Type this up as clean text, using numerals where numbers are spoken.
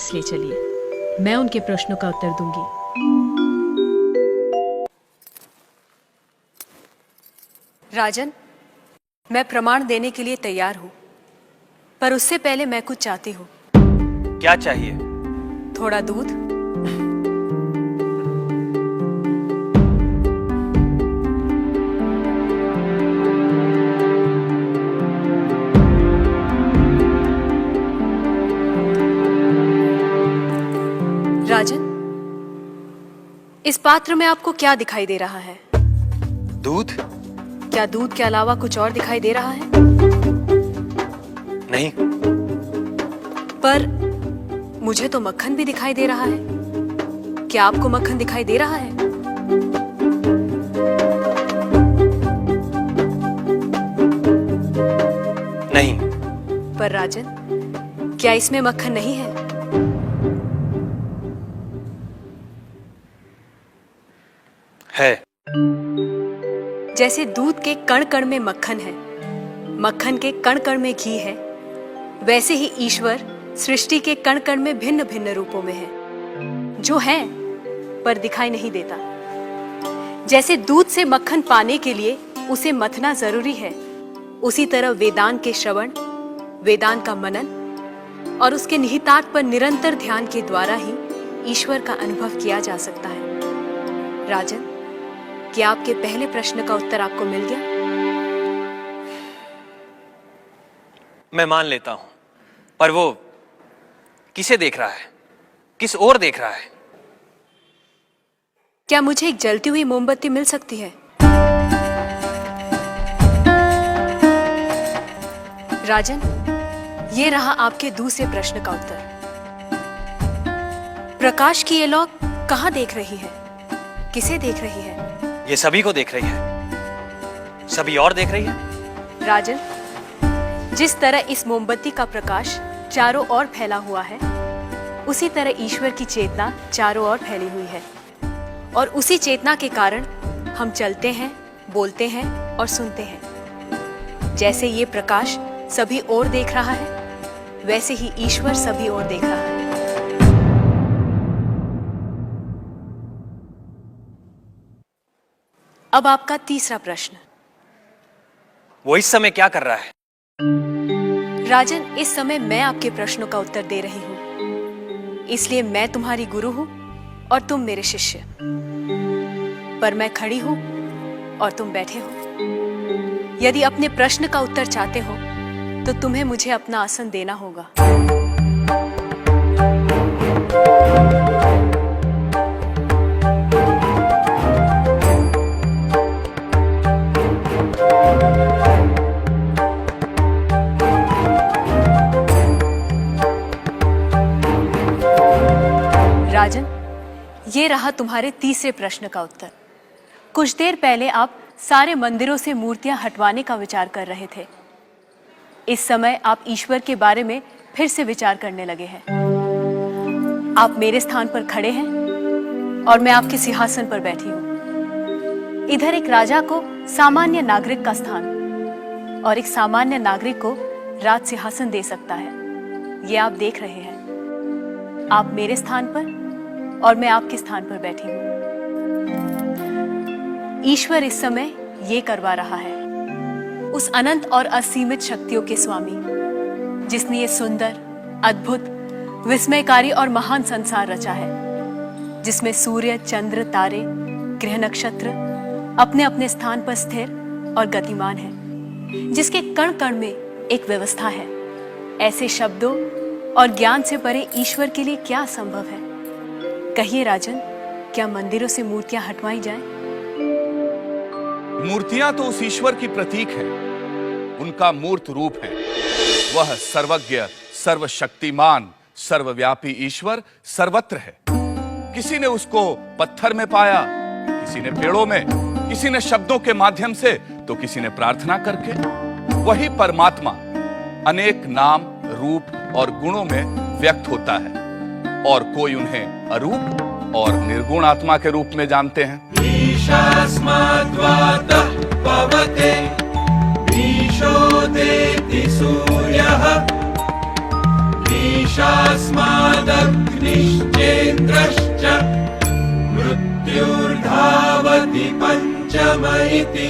पास ले चलिए, मैं उनके प्रश्नों का उत्तर दूंगी। राजन, मैं प्रमाण देने के लिए तैयार हूं, पर उससे पहले मैं कुछ चाहती हूं। क्या चाहिए? थोड़ा दूध। राजन, इस पात्र में आपको क्या दिखाई दे रहा है? दूध? क्या दूध के अलावा कुछ और दिखाई दे रहा है? नहीं। पर मुझे तो मक्खन भी दिखाई दे रहा है। क्या आपको मक्खन दिखाई दे रहा है? नहीं। पर राजन, क्या इसमें मक्खन नहीं है? है। जैसे दूध के कण कण में मक्खन है, मक्खन के कण कण में घी है, वैसे ही ईश्वर सृष्टि के कण कण में भिन्न भिन्न रूपों में है, जो है पर दिखाई नहीं देता। जैसे दूध से मक्खन पाने के लिए उसे मथना जरूरी है, उसी तरह वेदांत के श्रवण, वेदांत का मनन और उसके निहितार्थ पर निरंतर ध्यान के द्वारा ही ईश्वर का अनुभव किया जा सकता है। राजन, क्या आपके पहले प्रश्न का उत्तर आपको मिल गया? मैं मान लेता हूं, पर वो किसे देख रहा है? किस ओर देख रहा है? क्या मुझे एक जलती हुई मोमबत्ती मिल सकती है? राजन, ये रहा आपके दूसरे प्रश्न का उत्तर। प्रकाश की ये लौ कहां देख रही है? किसे देख रही है? ये सभी को देख रही है। सभी और देख रही है। राजन, जिस तरह इस मोमबत्ती का प्रकाश चारों ओर फैला हुआ है, उसी तरह ईश्वर की चेतना चारों ओर फैली हुई है, और उसी चेतना के कारण हम चलते हैं, बोलते हैं और सुनते हैं। जैसे ये प्रकाश सभी ओर देख रहा है, वैसे ही ईश्वर सभी ओर देख रहा है। अब आपका तीसरा प्रश्न। वो इस समय क्या कर रहा है? राजन, इस समय मैं आपके प्रश्नों का उत्तर दे रही हूं, इसलिए मैं तुम्हारी गुरु हूं और तुम मेरे शिष्य। पर मैं खड़ी हूं और तुम बैठे हो। यदि अपने प्रश्न का उत्तर चाहते हो तो तुम्हें मुझे अपना आसन देना होगा। राजन, ये रहा तुम्हारे तीसरे प्रश्न का उत्तर। कुछ देर पहले आप सारे मंदिरों से मूर्तियां हटवाने का विचार कर रहे थे। इस समय आप ईश्वर के बारे में फिर से विचार करने लगे हैं। आप मेरे स्थान पर खड़े हैं और मैं आपके सिंहासन पर बैठी हूं। इधर एक राजा को सामान्य नागरिक का स्थान और एक सामान्य नागरिक को राज सिंहासन दे सकता है। ये आप देख रहे हैं। आप मेरे स्थान पर और मैं आपके स्थान पर बैठी हूं। ईश्वर इस समय ये करवा रहा है। उस अनंत और असीमित शक्तियों के स्वामी, जिसने ये सुंदर, अद्भुत, विस्मयकारी और महान संसार रचा है, जिसमें सूर्य, चंद्र, तारे, ग्रह, नक्षत्र अपने अपने स्थान पर स्थिर और गतिमान है, जिसके कण कण में एक व्यवस्था है। ऐसे शब्दों और ज्ञान से परे ईश्वर के लिए क्या संभव है? कहिए राजन, क्या मंदिरों से मूर्तियां हटवाई जाएं? मूर्तियां तो उस ईश्वर की प्रतीक है, उनका मूर्त रूप है। वह सर्वज्ञ, सर्वशक्तिमान, सर्वव्यापी ईश्वर सर्वत्र है। किसी ने उसको पत्थर में पाया, किसी ने पेड़ों में, किसी ने शब्दों के माध्यम से, तो किसी ने प्रार्थना करके। वही परमात्मा अनेक नाम, रूप और गुणों में व्यक्त होता है, और कोई उन्हें अरूप और निर्गुण आत्मा के रूप में जानते हैं। ईशास्माद्वातः पवते ईशो देति सूर्यः ईशास्मादग्निश्चेन्द्रश्च मृत्युर्धावति पञ्चम इति